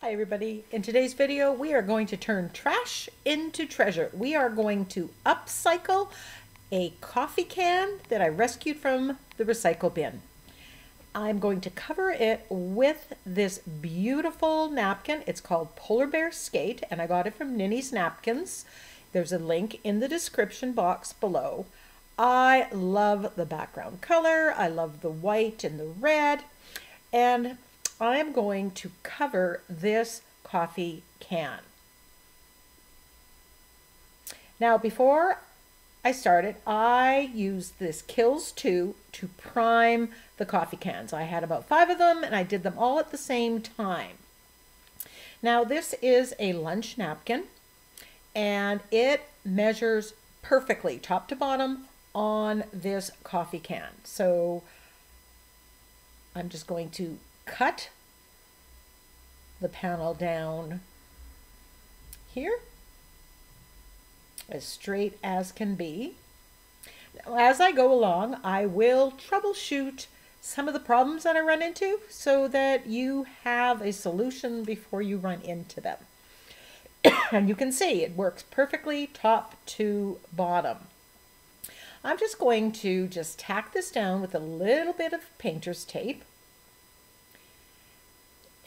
Hi everybody. In today's video we are going to turn trash into treasure. We are going to upcycle a coffee can that I rescued from the recycle bin. I'm going to cover it with this beautiful napkin. It's called Polar Bear Skate and I got it from Ninny's Napkins. There's a link in the description box below. I love the background color. I love the white and the red, and I'm going to cover this coffee can. Now, before I started, I used this Kills 2 to prime the coffee cans. I had about 5 of them and I did them all at the same time. Now, this is a lunch napkin and it measures perfectly top to bottom on this coffee can. So I'm just going to cut the panel down here as straight as can be. Now, as I go along, I will troubleshoot some of the problems that I run into so that you have a solution before you run into them. And you can see it works perfectly top to bottom. I'm just going to tack this down with a little bit of painter's tape.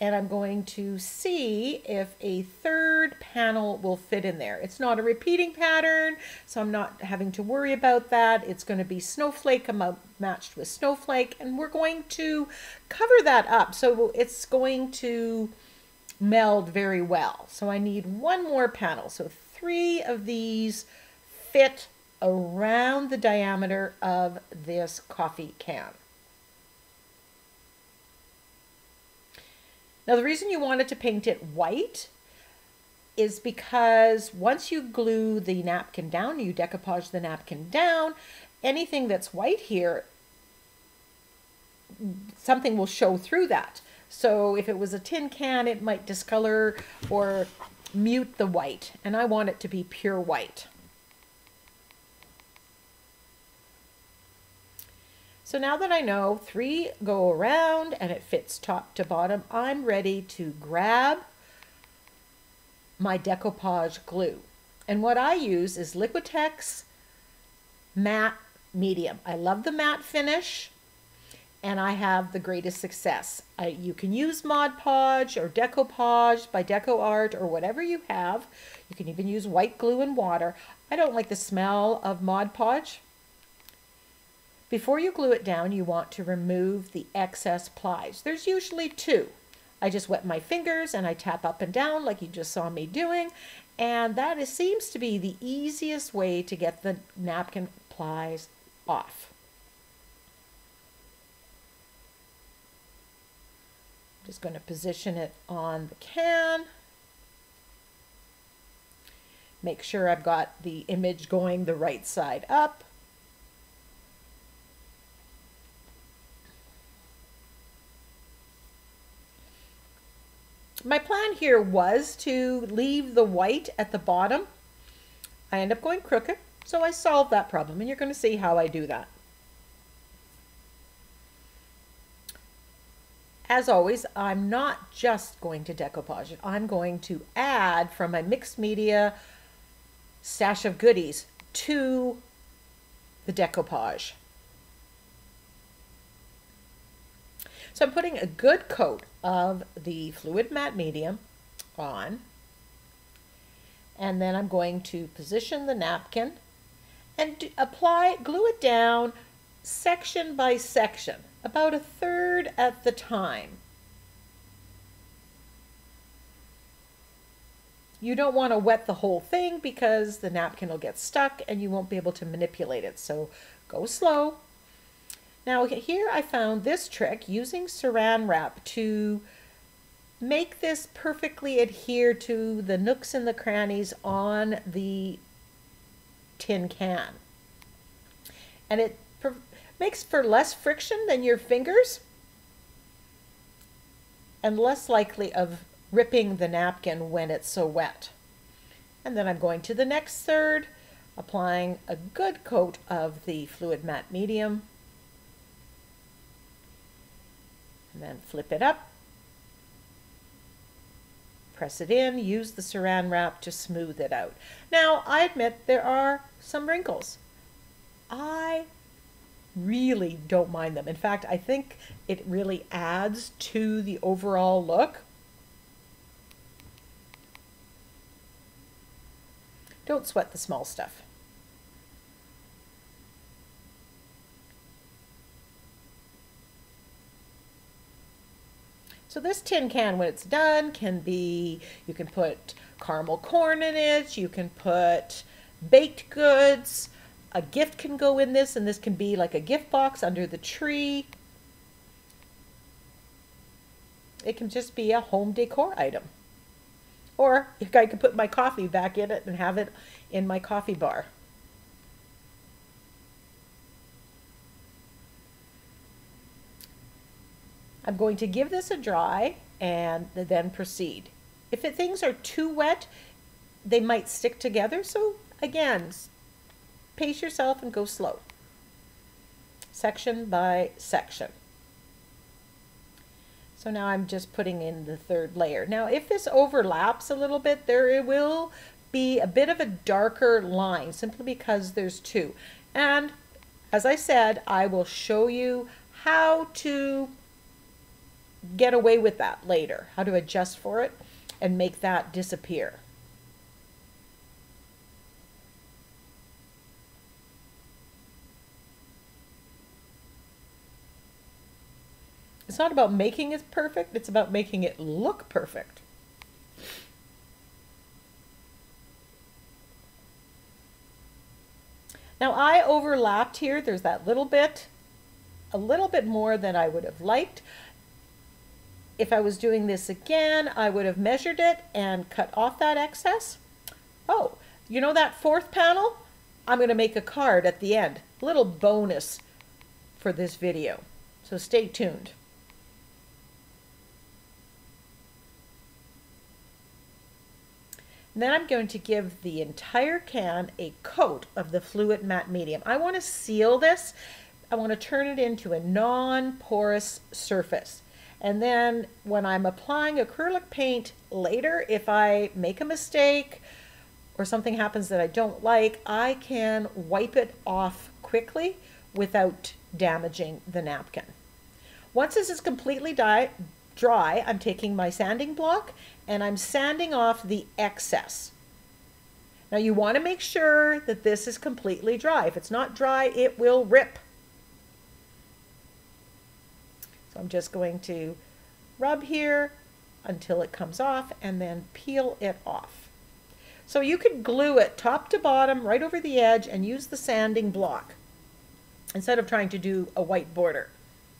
And I'm going to see if a third panel will fit in there. It's not a repeating pattern, so I'm not having to worry about that. It's going to be snowflake matched with snowflake, and we're going to cover that up so it's going to meld very well. So I need one more panel. So 3 of these fit around the diameter of this coffee can. Now, the reason you wanted to paint it white is because once you glue the napkin down, you decoupage the napkin down, anything that's white here, something will show through that. So if it was a tin can, it might discolor or mute the white, and I want it to be pure white. So now that I know 3 go around and it fits top to bottom, I'm ready to grab my decoupage glue. And what I use is Liquitex matte medium. I love the matte finish and I have the greatest success. You can use Mod Podge or Decoupage by DecoArt or whatever you have. You can even use white glue and water. I don't like the smell of Mod Podge. Before you glue it down, you want to remove the excess plies. There's usually 2. I just wet my fingers and I tap up and down like you just saw me doing. And that seems to be the easiest way to get the napkin plies off. I'm just going to position it on the can. Make sure I've got the image going the right side up. My plan here was to leave the white at the bottom. I end up going crooked, so I solved that problem, and you're going to see how I do that. As always, I'm not just going to decoupage it. I'm going to add from my mixed media stash of goodies to the decoupage. So I'm putting a good coat of the fluid matte medium on, and then I'm going to position the napkin and glue it down section by section, about 1/3 at the time. You don't want to wet the whole thing because the napkin will get stuck and you won't be able to manipulate it, so go slow. Now here I found this trick using saran wrap to make this perfectly adhere to the nooks and the crannies on the tin can. And it makes for less friction than your fingers and less likely of ripping the napkin when it's so wet. And then I'm going to the next third, applying a good coat of the fluid matte medium. And then flip it up press it in, use the saran wrap to smooth it out. Now, I admit there are some wrinkles. I really don't mind them. In fact, I think it really adds to the overall look. Don't sweat the small stuff. So this tin can, when it's done, can be, you can put caramel corn in it, you can put baked goods, a gift can go in this, and this can be like a gift box under the tree. It can just be a home decor item. Or I could put my coffee back in it and have it in my coffee bar. I'm going to give this a dry and then proceed. If things are too wet, they might stick together. So again, pace yourself and go slow. Section by section. So now I'm just putting in the third layer. Now, if this overlaps a little bit, there will be a bit of a darker line simply because there's two. And as I said, I will show you how to get away with that later, how to adjust for it and make that disappear. It's not about making it perfect, it's about making it look perfect. Now I overlapped here, there's that little bit, a little bit more than I would have liked. If I was doing this again, I would have measured it and cut off that excess. Oh, you know that fourth panel? I'm going to make a card at the end, a little bonus for this video. So stay tuned. And then I'm going to give the entire can a coat of the fluid matte medium. I want to seal this. I want to turn it into a non-porous surface. And then when I'm applying acrylic paint later, if I make a mistake or something happens that I don't like, I can wipe it off quickly without damaging the napkin. Once this is completely dry, I'm taking my sanding block and I'm sanding off the excess. Now you want to make sure that this is completely dry. If it's not dry, it will rip. So I'm just going to rub here until it comes off and then peel it off. So you could glue it top to bottom right over the edge and use the sanding block instead of trying to do a white border.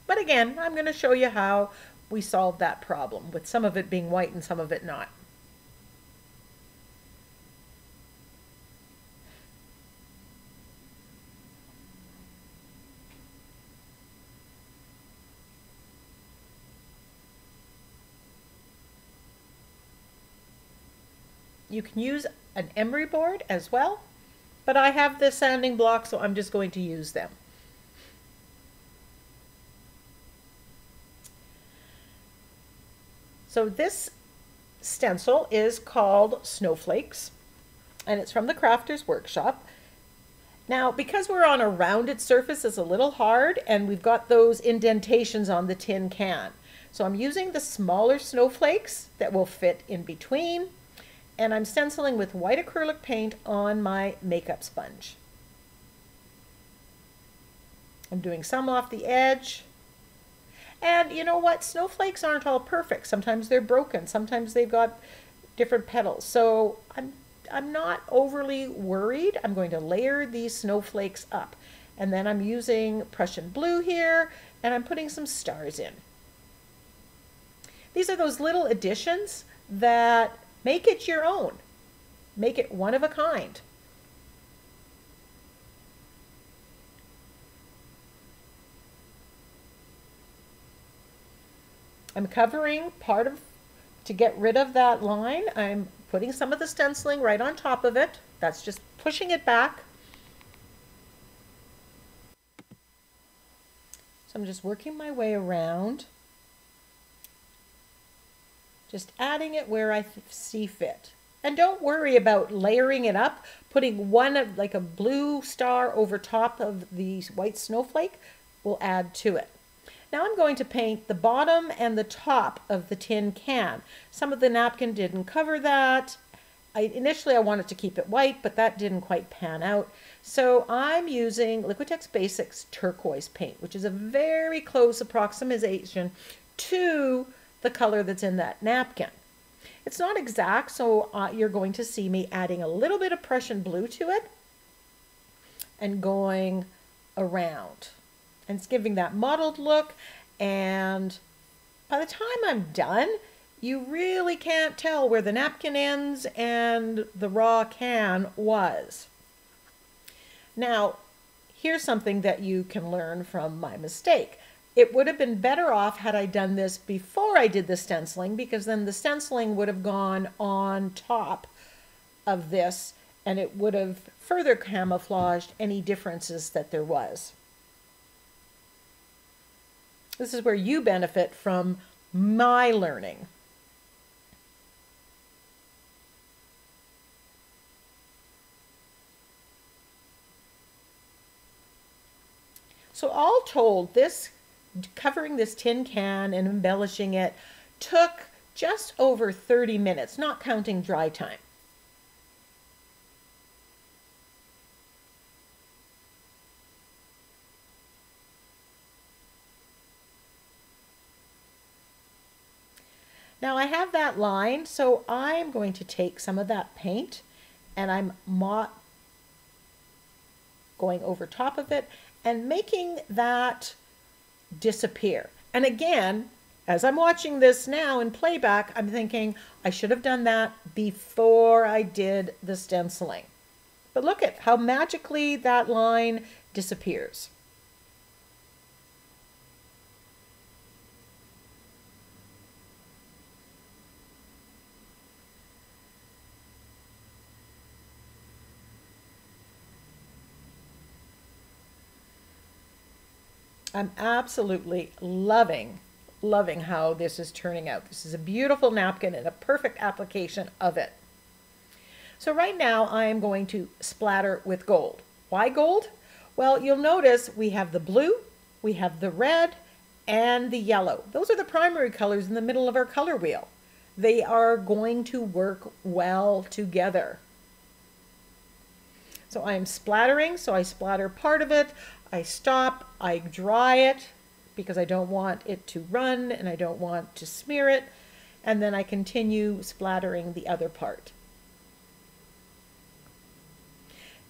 But again, I'm going to show you how we solve that problem with some of it being white and some of it not. You can use an emery board as well, but I have this sanding block, so I'm just going to use them. So this stencil is called Snowflakes, and it's from the Crafter's Workshop. Now, because we're on a rounded surface, it's a little hard, and we've got those indentations on the tin can. So I'm using the smaller snowflakes that will fit in between, and I'm stenciling with white acrylic paint on my makeup sponge. I'm doing some off the edge. And you know what? Snowflakes aren't all perfect. Sometimes they're broken. Sometimes they've got different petals. So I'm not overly worried. I'm going to layer these snowflakes up. And then I'm using Prussian blue here, and I'm putting some stars in. These are those little additions that make it your own. Make it one of a kind. I'm covering part of, to get rid of that line, I'm putting some of the stenciling right on top of it. That's just pushing it back. So I'm just working my way around, Just adding it where I see fit. And don't worry about layering it up, putting one of like a blue star over top of the white snowflake will add to it. Now I'm going to paint the bottom and the top of the tin can. Some of the napkin didn't cover that. Initially I wanted to keep it white, but that didn't quite pan out. So I'm using Liquitex Basics turquoise paint, which is a very close approximation to the color that's in that napkin. It's not exact, so you're going to see me adding a little bit of Prussian blue to it and going around. And it's giving that mottled look, and by the time I'm done, you really can't tell where the napkin ends and the raw can was. Now, here's something that you can learn from my mistake. It would have been better off had I done this before I did the stenciling, because then the stenciling would have gone on top of this and it would have further camouflaged any differences that there was. This is where you benefit from my learning. So all told, covering this tin can and embellishing it took just over 30 minutes, not counting dry time. Now I have that line, so I'm going to take some of that paint and I'm going over top of it and making that disappear. And again, as I'm watching this now in playback, I'm thinking I should have done that before I did the stenciling. But look at how magically that line disappears. I'm absolutely loving how this is turning out. This is a beautiful napkin and a perfect application of it. So right now I am going to splatter with gold. Why gold? Well, you'll notice we have the blue, we have the red, and the yellow. Those are the primary colors in the middle of our color wheel. They are going to work well together. So I am splattering, so I splatter part of it. I stop, I dry it because I don't want it to run and I don't want to smear it, and then I continue splattering the other part.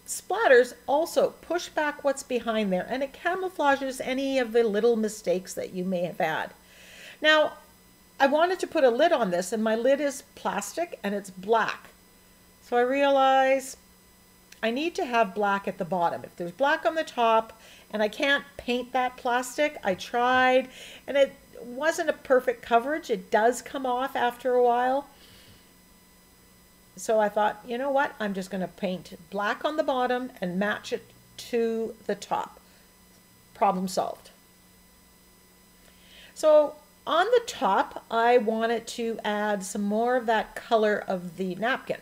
Splatters also push back what's behind there and it camouflages any of the little mistakes that you may have had. Now, I wanted to put a lid on this and my lid is plastic and it's black. So I realized I need to have black at the bottom. If there's black on the top and I can't paint that plastic, I tried and it wasn't a perfect coverage. It does come off after a while. So I thought, you know what? I'm just going to paint black on the bottom and match it to the top. Problem solved. So on the top, I wanted to add some more of that color of the napkin,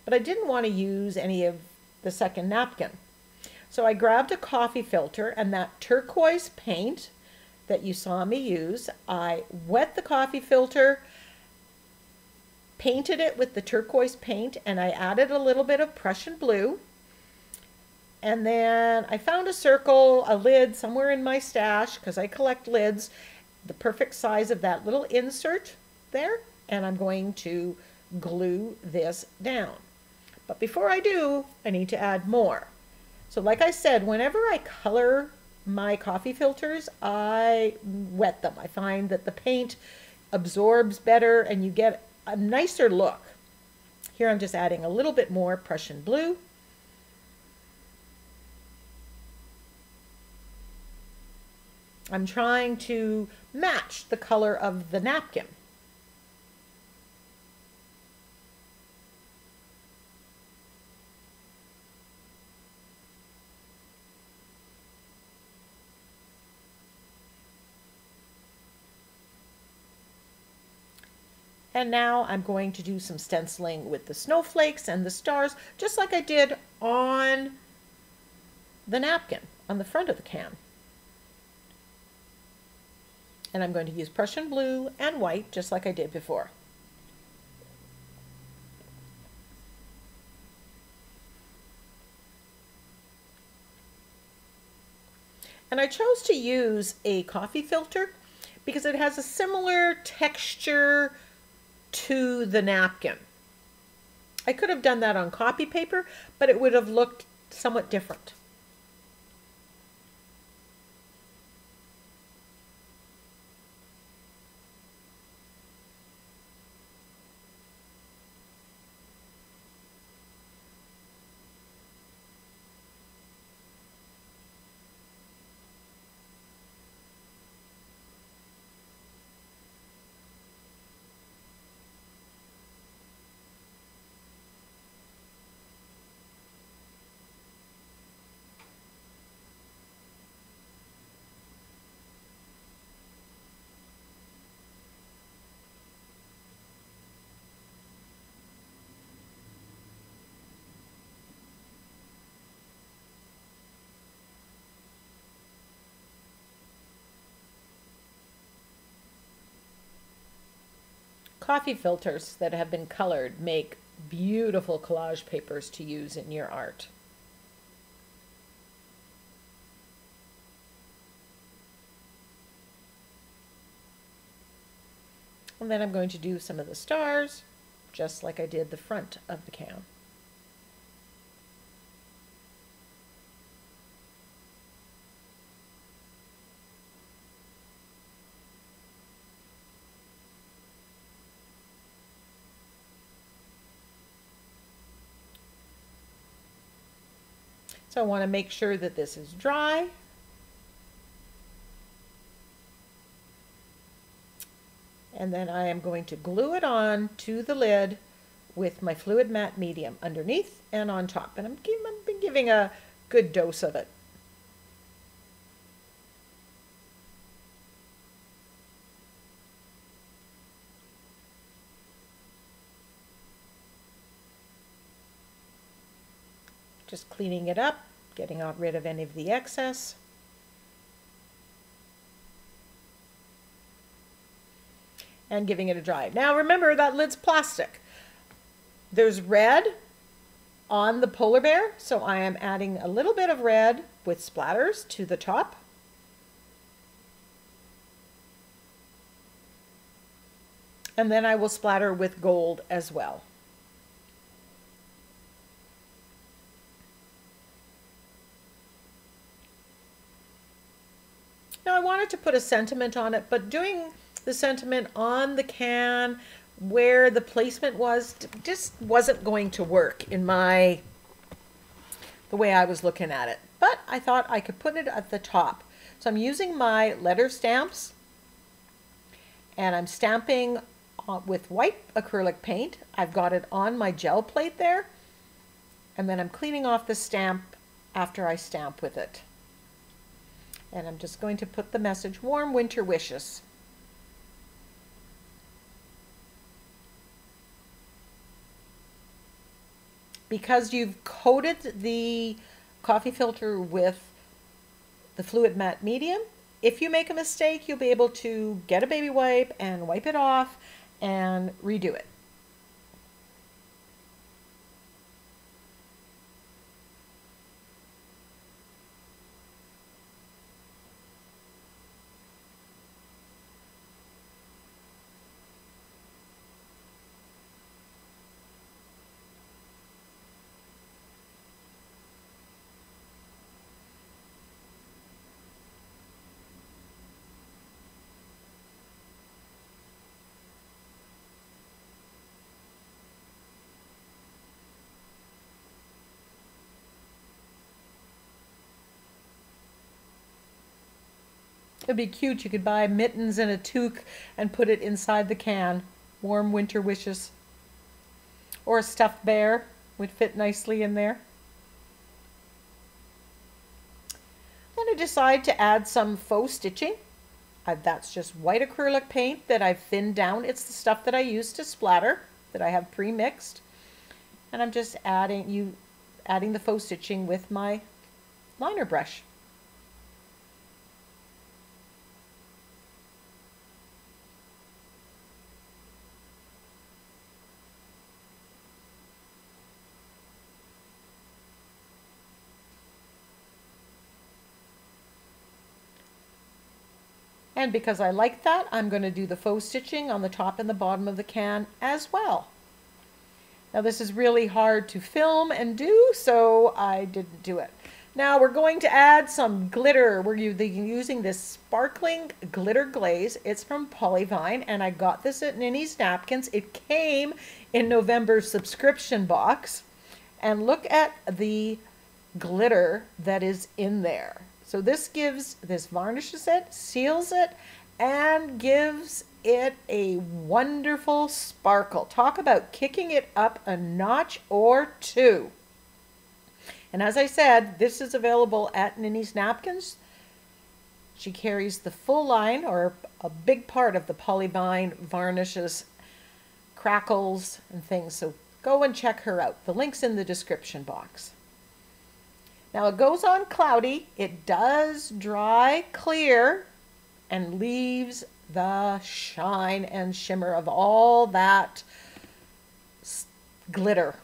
but I didn't want to use any of the second napkin. So I grabbed a coffee filter and that turquoise paint that you saw me use, I wet the coffee filter, painted it with the turquoise paint, and I added a little bit of Prussian blue. And then I found a circle, a lid somewhere in my stash, because I collect lids, the perfect size of that little insert there, and I'm going to glue this down. But before I do, I need to add more. So like I said, whenever I color my coffee filters, I wet them. I find that the paint absorbs better and you get a nicer look. Here I'm just adding a little bit more Prussian blue. I'm trying to match the color of the napkin. And now I'm going to do some stenciling with the snowflakes and the stars, just like I did on the napkin on the front of the can. And I'm going to use Prussian blue and white, just like I did before. And I chose to use a coffee filter because it has a similar texture to the napkin. I could have done that on copy paper, but it would have looked somewhat different. Coffee filters that have been colored make beautiful collage papers to use in your art. And then I'm going to do some of the stars, just like I did the front of the can. So I want to make sure that this is dry. And then I am going to glue it on to the lid with my fluid matte medium underneath and on top. And I've been giving a good dose of it. Just cleaning it up, getting rid of any of the excess. And giving it a dry. Now remember that lid's plastic. There's red on the polar bear, so I am adding a little bit of red with splatters to the top. And then I will splatter with gold as well. Now I wanted to put a sentiment on it, but doing the sentiment on the can where the placement was just wasn't going to work in the way I was looking at it. But I thought I could put it at the top. So I'm using my letter stamps and I'm stamping with white acrylic paint. I've got it on my gel plate there, and then I'm cleaning off the stamp after I stamp with it. And I'm just going to put the message, Warm Winter Wishes. Because you've coated the coffee filter with the fluid matte medium, if you make a mistake, you'll be able to get a baby wipe and wipe it off and redo it. It'd be cute. You could buy mittens and a toque and put it inside the can. Warm Winter Wishes. Or a stuffed bear would fit nicely in there. Then I decide to add some faux stitching That's just white acrylic paint that I've thinned down. It's the stuff that I use to splatter, that I have pre-mixed. And I'm just adding the faux stitching with my liner brush. And because I like that, I'm going to do the faux stitching on the top and the bottom of the can as well. Now this is really hard to film and do, so I didn't do it. Now we're going to add some glitter. We're using this sparkling glitter glaze. It's from Polyvine, and I got this at Ninny's Napkins. It came in November's subscription box. And look at the glitter that is in there. So this varnishes it, seals it, and gives it a wonderful sparkle. Talk about kicking it up a notch or two. And as I said, this is available at Ninny's Napkins. She carries the full line, or a big part of the Polyvine varnishes, crackles, and things. So go and check her out. The link's in the description box. Now it goes on cloudy. It does dry clear and leaves the shine and shimmer of all that glitter.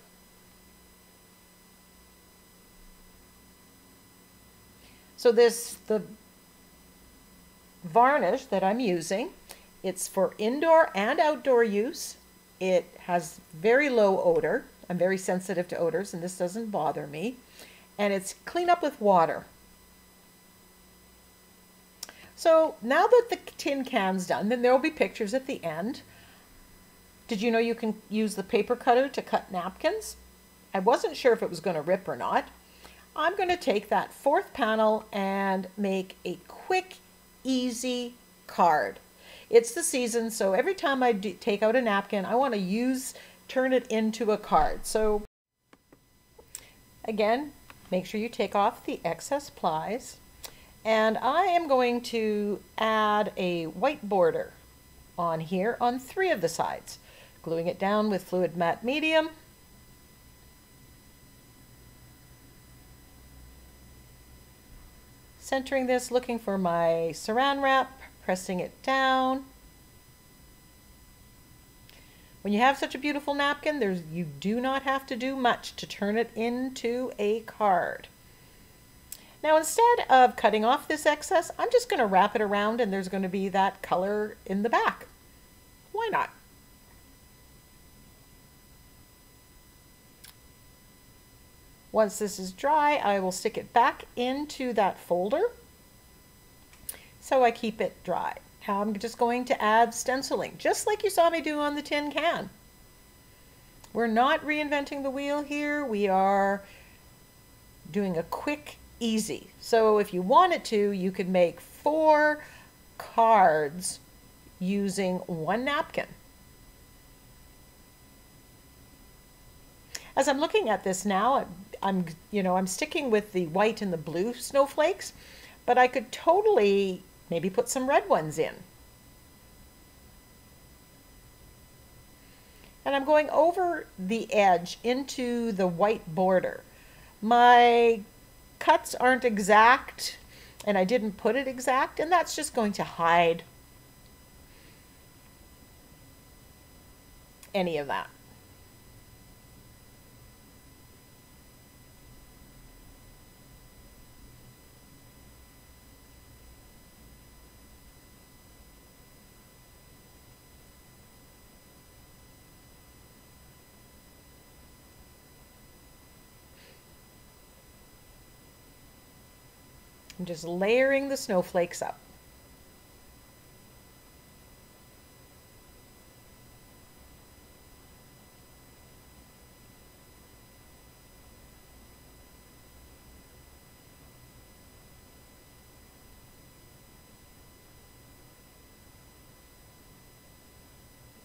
So the varnish that I'm using, it's for indoor and outdoor use. It has very low odor. I'm very sensitive to odors, and this doesn't bother me. And it's clean up with water. So now that the tin can's done, then there will be pictures at the end. Did you know you can use the paper cutter to cut napkins? I wasn't sure if it was going to rip or not. I'm going to take that fourth panel and make a quick, easy card. It's the season, so every time I take out a napkin, I want to turn it into a card. So again, make sure you take off the excess plies. And I am going to add a white border on here on 3 of the sides, gluing it down with fluid matte medium. Centering this, looking for my saran wrap, pressing it down. When you have such a beautiful napkin, you do not have to do much to turn it into a card. Now instead of cutting off this excess, I'm just going to wrap it around, and there's going to be that color in the back. Why not? Once this is dry, I will stick it back into that folder so I keep it dry. Now I'm just going to add stenciling, just like you saw me do on the tin can. We're not reinventing the wheel here. We are doing a quick, easy. So if you wanted to, you could make 4 cards using 1 napkin. As I'm looking at this now, I'm sticking with the white and the blue snowflakes, but I could totally maybe put some red ones in. And I'm going over the edge into the white border. My cuts aren't exact, and I didn't put it exact, and that's just going to hide any of that. I'm just layering the snowflakes up.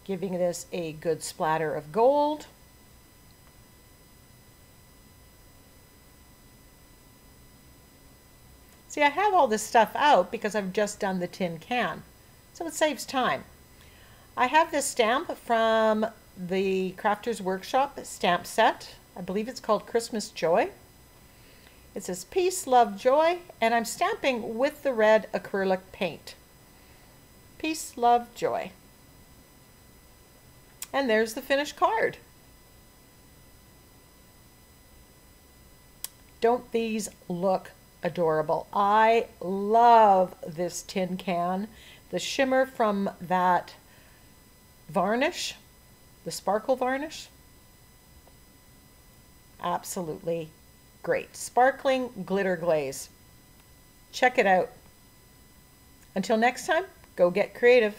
Giving this a good splatter of gold. See, I have all this stuff out because I've just done the tin can, so it saves time. I have this stamp from the Crafters Workshop stamp set. I believe it's called Christmas Joy. It says Peace, Love, Joy, and I'm stamping with the red acrylic paint. Peace, Love, Joy. And there's the finished card. Don't these look adorable? I love this tin can. The shimmer from that varnish, the sparkle varnish, absolutely great. Sparkling Glitter Glaze. Check it out. Until next time, go get creative.